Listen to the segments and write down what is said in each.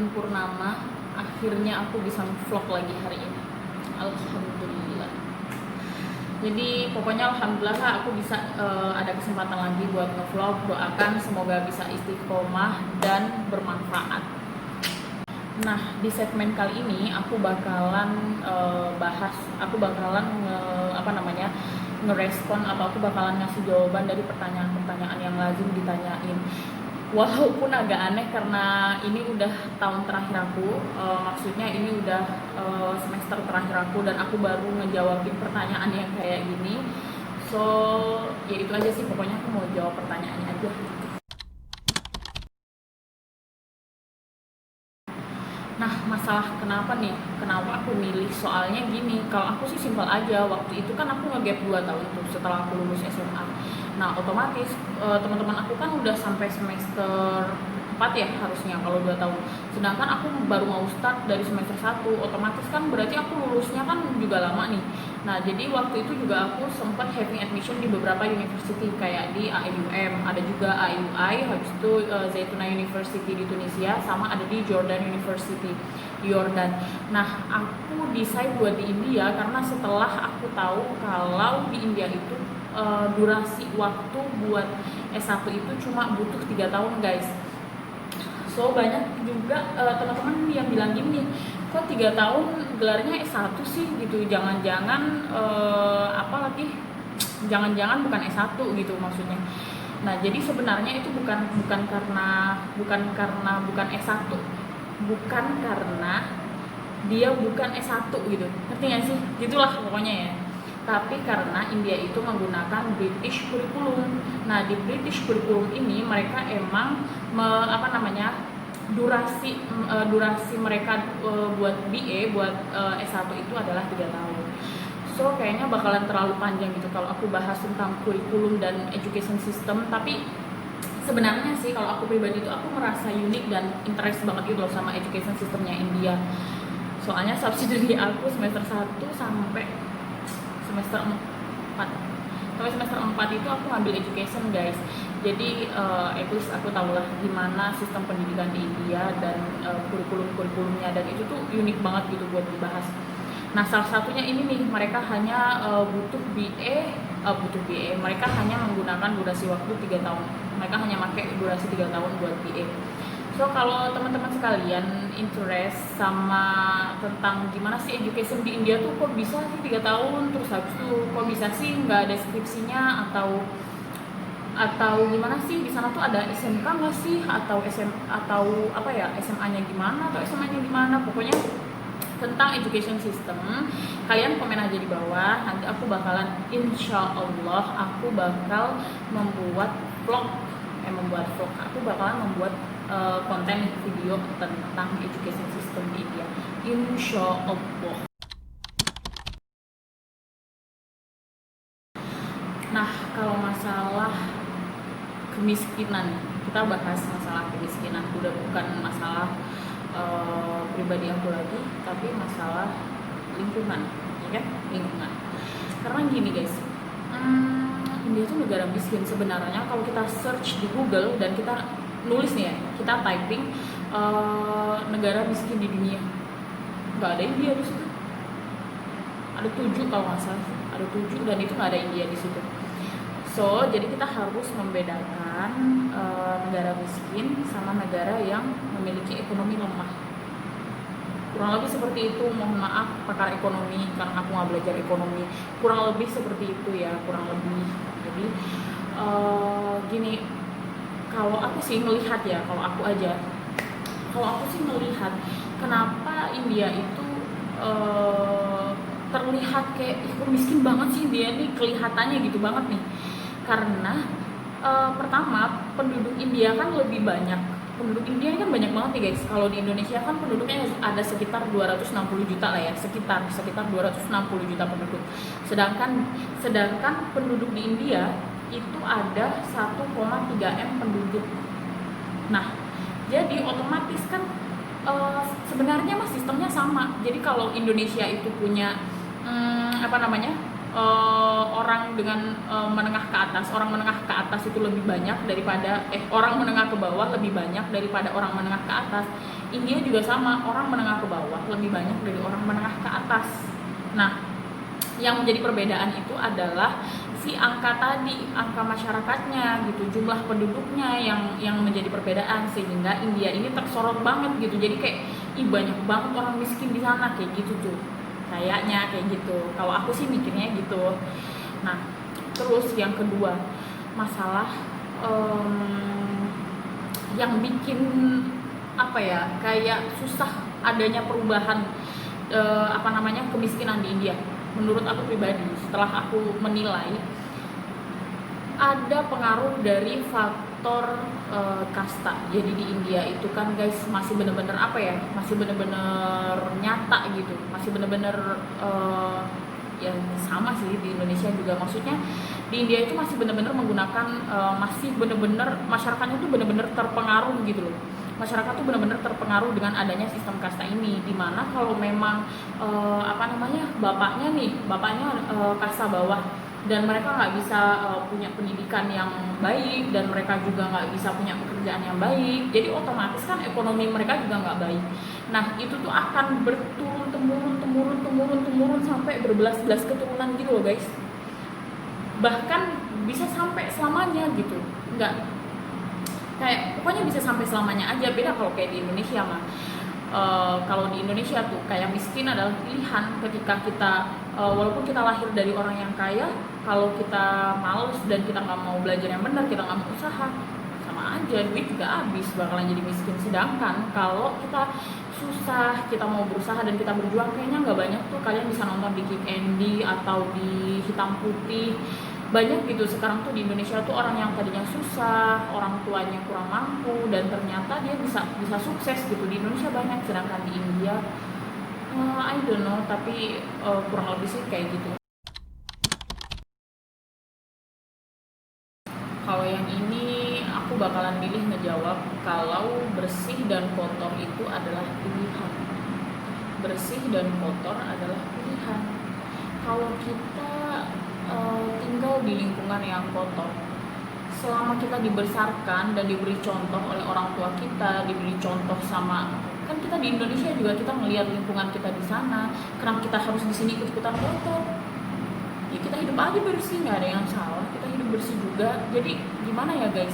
bulan purnama, akhirnya aku bisa vlog lagi hari ini. Alhamdulillah. Jadi pokoknya alhamdulillah aku bisa ada kesempatan lagi buat ngevlog. Doakan semoga bisa istiqomah dan bermanfaat. Nah, di segmen kali ini aku bakalan ngerespon atau aku bakalan ngasih jawaban dari pertanyaan-pertanyaan yang lazim ditanyain. Walaupun agak aneh karena ini udah tahun terakhir aku, maksudnya ini udah semester terakhir aku dan aku baru ngejawabin pertanyaan yang kayak gini. So, ya itu aja sih, pokoknya aku mau jawab pertanyaannya aja. Nah, masalah kenapa aku milih, soalnya gini, kalau aku sih simpel aja. Waktu itu kan aku nge-gap 2 tahun tuh setelah aku lulus SMA. Nah, otomatis teman-teman aku kan udah sampai semester 4 ya harusnya kalau 2 tahun. Sedangkan aku baru mau start dari semester 1, otomatis kan berarti aku lulusnya kan juga lama nih. Nah, jadi waktu itu juga aku sempat having admission di beberapa university kayak di AIUM, ada juga AIUI, habis itu Zaytuna University di Tunisia, sama ada di Jordan University di Yordan. Nah, aku decide buat di India karena setelah aku tahu kalau di India itu durasi waktu buat S1 itu cuma butuh 3 tahun guys. So banyak juga teman-teman yang bilang gini, kok 3 tahun gelarnya S1 sih gitu, jangan-jangan jangan-jangan bukan S1 gitu maksudnya. Nah, jadi sebenarnya itu bukan karena bukan S1, bukan karena dia bukan S1 gitu, ngerti gak sih? Gitulah pokoknya ya. Tapi karena India itu menggunakan British Curriculum. Nah, di British Curriculum ini mereka emang durasi mereka buat BA, buat S1 itu adalah 3 tahun. So, kayaknya bakalan terlalu panjang gitu kalau aku bahas tentang kurikulum dan education system. Tapi sebenarnya sih kalau aku pribadi itu aku merasa unik dan interest banget gitu loh sama education systemnya India. Soalnya subsidiary aku semester 1 sampai semester 4 itu aku ngambil education guys. Jadi at least aku tahulah gimana sistem pendidikan di India dan kurikulumnya, dan itu tuh unik banget gitu buat dibahas. Nah, salah satunya ini nih, mereka hanya butuh BA, mereka hanya menggunakan durasi waktu 3 tahun. Mereka hanya pakai durasi 3 tahun buat BA. So, kalau teman-teman sekalian interest sama tentang gimana sih education di India tuh, kok bisa sih 3 tahun, terus habis itu kok bisa sih nggak ada skripsinya, atau gimana sih di sana tuh ada SMK nggak sih, atau SMA-nya gimana, atau SMA-nya gimana, pokoknya tentang education system, kalian komen aja di bawah. Nanti aku bakalan, insya Allah aku bakal membuat vlog, aku bakalan membuat konten video tentang education system di India, insya Allah. Nah, kalau masalah kemiskinan, kita bahas masalah kemiskinan, udah bukan masalah pribadi aku lagi, tapi masalah lingkungan, ya kan? Lingkungan. Karena gini guys, India itu negara miskin sebenarnya. Kalau kita search di Google dan kita nulis nih ya, kita typing negara miskin di dunia, nggak ada India di situ. Ada 7 kalau nggak salah, ada 7 dan itu nggak ada India di situ. So, jadi kita harus membedakan negara miskin sama negara yang memiliki ekonomi lemah. Kurang lebih seperti itu. Mohon maaf pakar ekonomi karena aku nggak belajar ekonomi. Kurang lebih seperti itu ya, kurang lebih. Jadi gini, kalau aku sih melihat ya, kalau aku sih melihat kenapa India itu terlihat kayak kok miskin banget sih India nih, kelihatannya gitu banget nih. Karena pertama, penduduk India kan lebih banyak. Penduduk India kan banyak banget nih guys. Kalau di Indonesia kan penduduknya ada sekitar 260 juta lah ya, sekitar 260 juta penduduk. Sedangkan penduduk di India itu ada 1,3 M penduduk. Nah, jadi otomatis kan sebenarnya sistemnya sama. Jadi kalau Indonesia itu punya orang dengan menengah ke atas, orang menengah ke atas itu lebih banyak daripada orang menengah ke bawah lebih banyak daripada orang menengah ke atas. India juga sama, orang menengah ke bawah lebih banyak dari orang menengah ke atas. Nah, yang menjadi perbedaan itu adalah si angka tadi, angka masyarakatnya gitu, jumlah penduduknya yang menjadi perbedaan, sehingga India ini tersorot banget gitu. Jadi kayak banyak banget orang miskin di sana kayak gitu tuh. Kayaknya kayak gitu. Kalau aku sih mikirnya gitu. Nah, terus yang kedua, masalah yang bikin apa ya, kayak susah adanya perubahan kemiskinan di India. Menurut aku pribadi, setelah aku menilai, ada pengaruh dari faktor kasta. Jadi di India itu kan guys masih bener-bener masih bener-bener nyata gitu, masih bener-bener ya sama sih di Indonesia juga. Maksudnya di India itu masih bener-bener menggunakan masih bener-bener masyarakatnya tuh bener-bener terpengaruh gitu loh. Masyarakat tuh benar-benar terpengaruh dengan adanya sistem kasta ini, dimana kalau memang bapaknya kasta bawah dan mereka nggak bisa punya pendidikan yang baik dan mereka juga nggak bisa punya pekerjaan yang baik, jadi otomatis kan ekonomi mereka juga nggak baik. Nah itu tuh akan berturun temurun sampai berbelas-belas keturunan gitu loh guys, bahkan bisa sampai selamanya gitu. Nggak kayak pokoknya bisa sampai selamanya aja. Beda kalau kayak di Indonesia mah. Kalau di Indonesia tuh kayak miskin adalah pilihan ketika kita walaupun kita lahir dari orang yang kaya, kalau kita males dan kita nggak mau belajar yang benar, kita nggak mau usaha, sama aja duit juga habis, bakalan jadi miskin. Sedangkan kalau kita susah, kita mau berusaha dan kita berjuang, kayaknya nggak banyak tuh kalian bisa nonton di Kick Andy atau di Hitam Putih. Banyak gitu sekarang tuh di Indonesia tuh orang yang tadinya susah, orang tuanya kurang mampu, dan ternyata dia bisa sukses gitu. Di Indonesia banyak, sedangkan di India I don't know, tapi kurang lebih sih kayak gitu. Kalau yang ini aku bakalan milih ngejawab kalau bersih dan kotor itu adalah pilihan. Bersih dan kotor adalah pilihan. Kalau kita tinggal di lingkungan yang kotor, selama kita dibesarkan dan diberi contoh oleh orang tua kita, diberi contoh sama, kan kita di Indonesia juga kita melihat lingkungan kita di sana, kenapa kita harus di sini ikut-ikutan kotor? Ya kita hidup aja bersih, nggak ada yang salah, kita hidup bersih juga. Jadi gimana ya guys,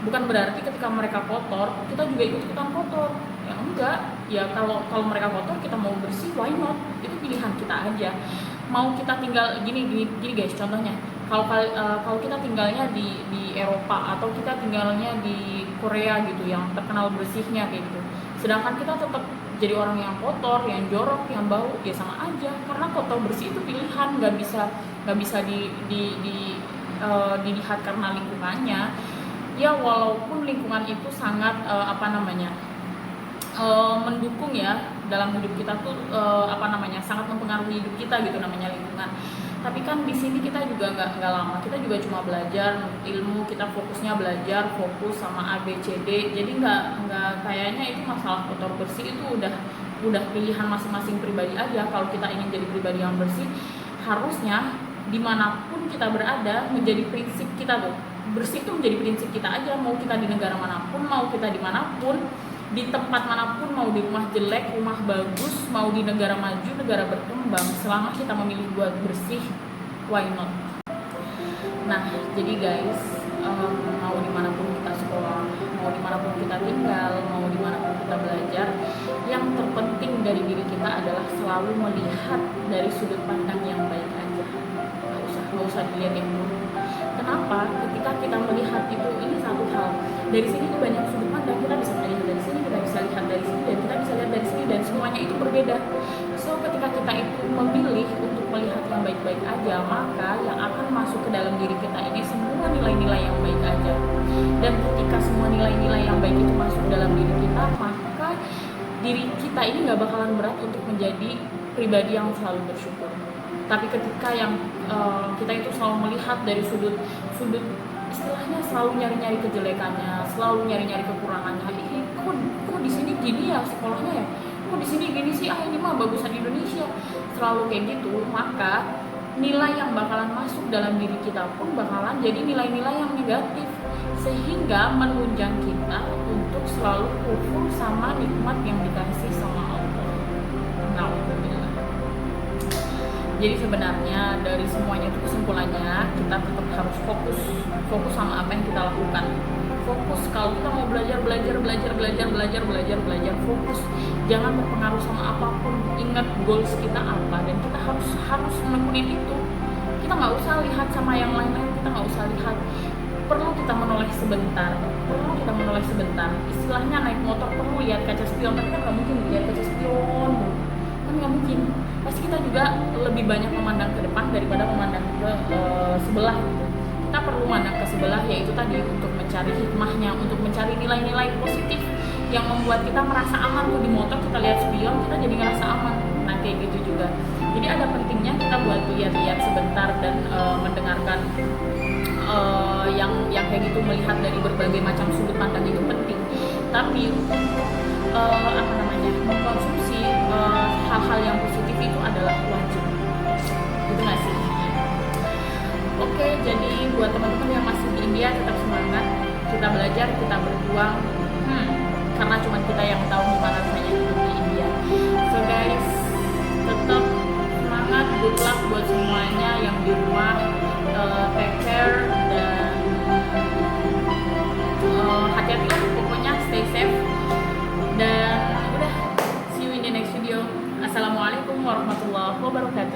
bukan berarti ketika mereka kotor kita juga ikut-ikutan kotor, ya enggak. Ya kalau mereka kotor kita mau bersih, why not? Itu pilihan kita aja. Mau kita tinggal gini guys, contohnya kalau kita tinggalnya di Eropa atau kita tinggalnya di Korea gitu yang terkenal bersihnya kayak gitu, sedangkan kita tetap jadi orang yang kotor, yang jorok, yang bau, ya sama aja. Karena kotor bersih itu pilihan, nggak bisa dilihat karena lingkungannya. Ya walaupun lingkungan itu sangat mendukung ya dalam hidup kita tuh sangat mempengaruhi hidup kita gitu, namanya lingkungan. Tapi kan di sini kita juga nggak lama, kita juga cuma belajar ilmu, kita fokusnya belajar, fokus sama A B C D. Jadi nggak kayaknya itu masalah kotor bersih itu udah pilihan masing-masing pribadi aja. Kalau kita ingin jadi pribadi yang bersih, harusnya dimanapun kita berada menjadi prinsip kita tuh. Bersih itu menjadi prinsip kita aja, mau kita di negara manapun, mau kita dimanapun, di tempat manapun, mau di rumah jelek, rumah bagus, mau di negara maju, negara berkembang, selama kita memilih buat bersih, why not? Nah, jadi guys, mau dimanapun kita sekolah, mau dimanapun kita tinggal, mau dimanapun kita belajar, yang terpenting dari diri kita adalah selalu melihat dari sudut pandang yang baik aja. Nggak usah dilihat yang buruk. Kenapa? Ketika kita melihat itu, ini satu hal. Dari sini tuh banyak sudut pandang, kita bisa melihat dari sini, kita bisa lihat dari sini, dan kita bisa lihat dari sini, dan semuanya itu berbeda. So ketika kita itu memilih untuk melihat yang baik-baik aja, maka yang akan masuk ke dalam diri kita ini semua nilai-nilai yang baik aja. Dan ketika semua nilai-nilai yang baik itu masuk dalam diri kita, maka diri kita ini nggak bakalan berat untuk menjadi pribadi yang selalu bersyukur. Tapi ketika yang kita itu selalu melihat dari sudut istilahnya selalu nyari-nyari kejelekannya, selalu nyari-nyari kekurangannya, kok di sini gini ya sekolahnya ya, kok di sini gini sih, ini mah bagusan Indonesia, selalu kayak gitu, maka nilai yang bakalan masuk dalam diri kita pun bakalan jadi nilai-nilai yang negatif, sehingga menunjang kita untuk selalu kufur sama nikmat yang dikasih sama Allah. Alhamdulillah. Jadi sebenarnya dari semuanya itu kesimpulannya kita tetap harus fokus sama apa yang kita lakukan. Fokus, kalau kita mau belajar, fokus, jangan terpengaruh sama apapun. Ingat goals kita apa, dan kita harus menekunin itu. Kita nggak usah lihat sama yang lain-lain, kita nggak usah lihat. Perlu kita menoleh sebentar. Istilahnya naik motor perlu lihat kaca spion, tapi kan nggak mungkin lihat kaca spion, kan nggak mungkin. Pasti kita juga lebih banyak memandang ke depan daripada memandang ke sebelah gitu. Kita perlu memandang ke sebelah, yaitu tadi untuk mencari hikmahnya, untuk mencari nilai-nilai positif yang membuat kita merasa aman. Tuh di motor kita lihat spion, kita jadi ngerasa aman. Nah kayak gitu juga. Jadi ada pentingnya kita buat lihat-lihat sebentar dan mendengarkan yang kayak gitu, melihat dari berbagai macam sudut pandang itu penting. Tapi mengkonsumsi hal-hal yang positif itu adalah wajib. Itu nggak sih? Oke, jadi buat teman-teman yang masih di India, tetap semangat. Kita belajar, kita berjuang. Karena cuma kita yang tahu gimana rasanya hidup di India. So guys, tetap semangat, good luck buat semuanya yang di rumah. Take care dan hati-hati lah, pokoknya stay safe. Dan udah, see you in the next video. Assalamualaikum warahmatullahi wabarakatuh.